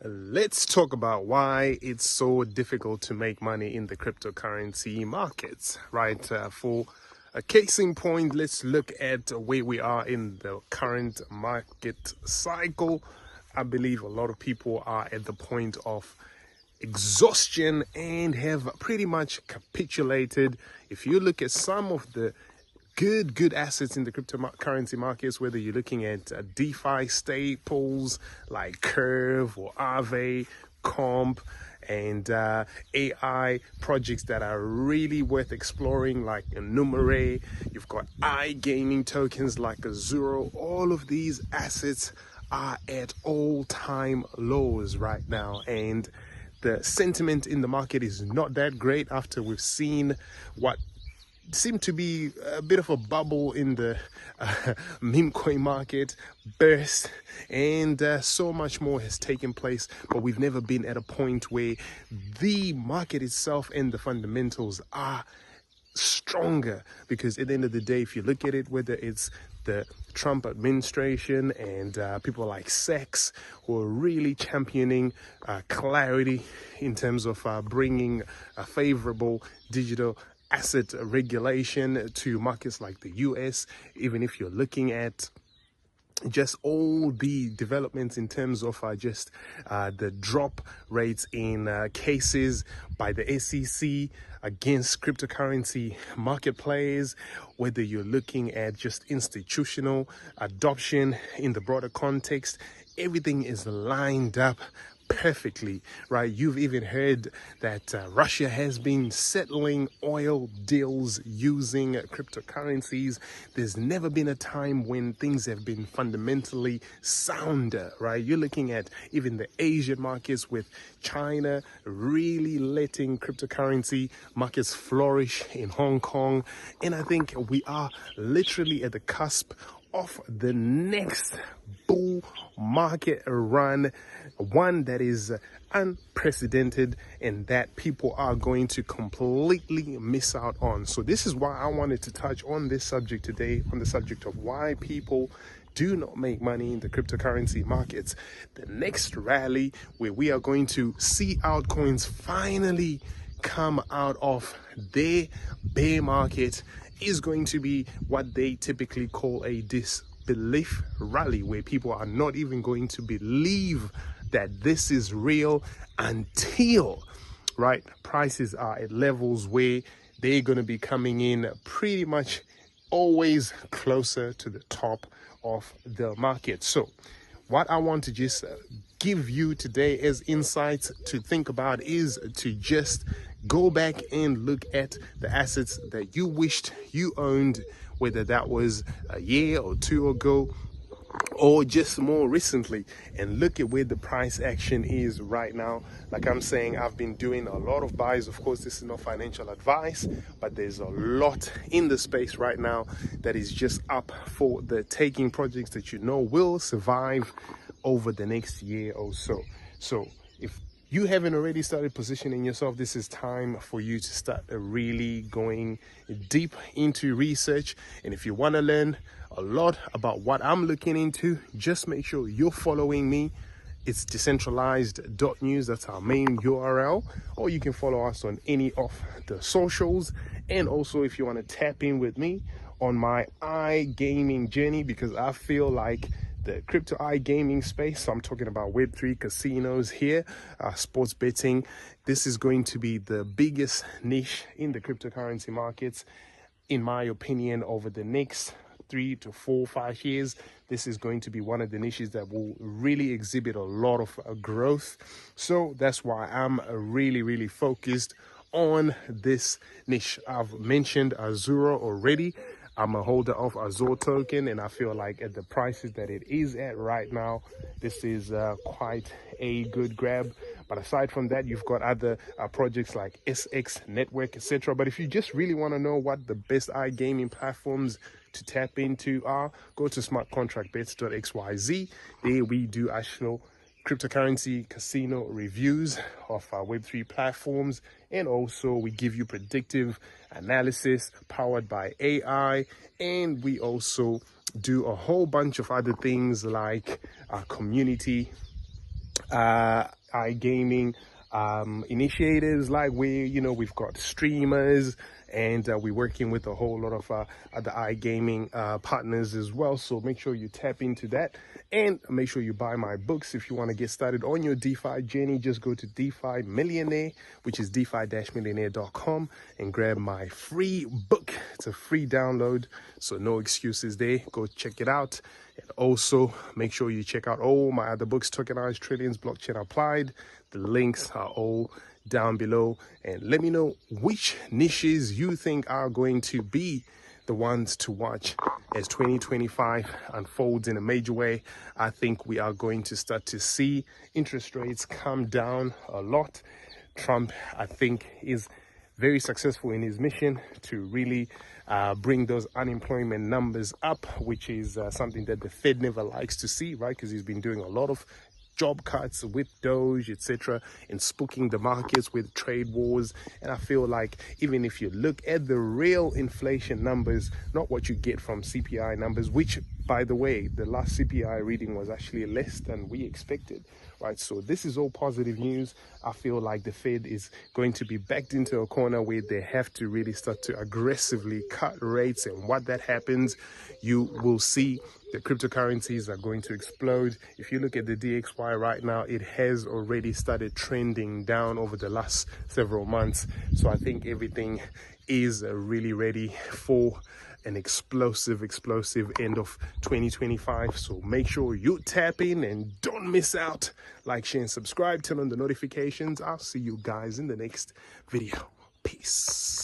Let's talk about why it's so difficult to make money in the cryptocurrency markets, right? For a case in point, let's look at where we are in the current market cycle. I believe a lot of people are at the point of exhaustion and have pretty much capitulated. If you look at some of the good assets in the cryptocurrency markets, whether you're looking at DeFi staples like Curve or Aave, Comp, and AI projects that are really worth exploring like Numere. You've got iGaming tokens like Azuro. All of these assets are at all-time lows right now, and the sentiment in the market is not that great after we've seen what seemed to be a bit of a bubble in the meme coin market burst, and so much more has taken place, but we've never been at a point where the market itself and the fundamentals are stronger. Because at the end of the day, if you look at it, whether it's the Trump administration and people like SEX who are really championing clarity in terms of bringing a favorable digital asset regulation to markets like the US, even if you're looking at just all the developments in terms of the drop rates in cases by the SEC against cryptocurrency market players, whether you're looking at just institutional adoption in the broader context, everything is lined up perfectly, right? You've even heard that Russia has been settling oil deals using cryptocurrencies. There's never been a time when things have been fundamentally sounder, right? You're looking at even the Asian markets with China really letting cryptocurrency markets flourish in Hong Kong. And I think we are literally at the cusp of the next bull market run, one that is unprecedented and that people are going to completely miss out on. So this is why I wanted to touch on this subject today, on the subject of why people do not make money in the cryptocurrency markets. The next rally where we are going to see altcoins finally come out of their bear market is going to be what they typically call a disbelief rally, where people are not even going to believe that this is real until, right, prices are at levels where they're going to be coming in pretty much always closer to the top of the market. So what I want to just give you today as insights to think about is to just go back and look at the assets that you wished you owned, whether that was a year or two ago or just more recently, and look at where the price action is right now. Like I'm saying, I've been doing a lot of buys. Of course, this is not financial advice, but there's a lot in the space right now that is just up for the taking, projects that you know will survive over the next year or so. So if you haven't already started positioning yourself, this is time for you to start really going deep into research. And if you want to learn a lot about what I'm looking into, just make sure you're following me. It's decentralized.news. That's our main URL. Or you can follow us on any of the socials. And also, if you want to tap in with me on my iGaming journey, because I feel like the crypto iGaming space, so I'm talking about Web3 casinos here, sports betting, this is going to be the biggest niche in the cryptocurrency markets, in my opinion, over the next 3 to 4, 5 years. This is going to be one of the niches that will really exhibit a lot of growth. So that's why I'm really focused on this niche. I've mentioned Azuro already. I'm a holder of Azure token, and I feel like at the prices that it is at right now, this is quite a good grab. But aside from that, you've got other projects like SX Network, etc. But if you just really want to know what the best iGaming platforms to tap into are, go to smartcontractbets.xyz. There we do actual cryptocurrency casino reviews of our Web3 platforms, and also we give you predictive analysis powered by AI, and we also do a whole bunch of other things like our community iGaming initiatives, like we've got streamers, and we're working with a whole lot of other iGaming partners as well. So make sure you tap into that, and make sure you buy my books. If you want to get started on your DeFi journey, just go to DeFi Millionaire, which is defi-millionaire.com, and grab my free book. It's a free download, so no excuses there. Go check it out. And also make sure you check out all my other books, Tokenized Trillions, Blockchain Applied. The links are all down below, and let me know which niches you think are going to be the ones to watch as 2025 unfolds in a major way. I think we are going to start to see interest rates come down a lot. Trump, I think, is very successful in his mission to really bring those unemployment numbers up, which is something that the Fed never likes to see, right? Because he's been doing a lot of job cuts with Doge, etc., and spooking the markets with trade wars. And I feel like even if you look at the real inflation numbers, not what you get from CPI numbers, which, by the way, the last CPI reading was actually less than we expected, right? So this is all positive news. I feel like the Fed is going to be backed into a corner where they have to really start to aggressively cut rates, and what that happens, you will see the cryptocurrencies are going to explode. If you look at the DXY right now, it has already started trending down over the last several months. So I think everything is really ready for an explosive end of 2025. So make sure you tap in and don't miss out. Like, share, and subscribe. Turn on the notifications. I'll see you guys in the next video. Peace.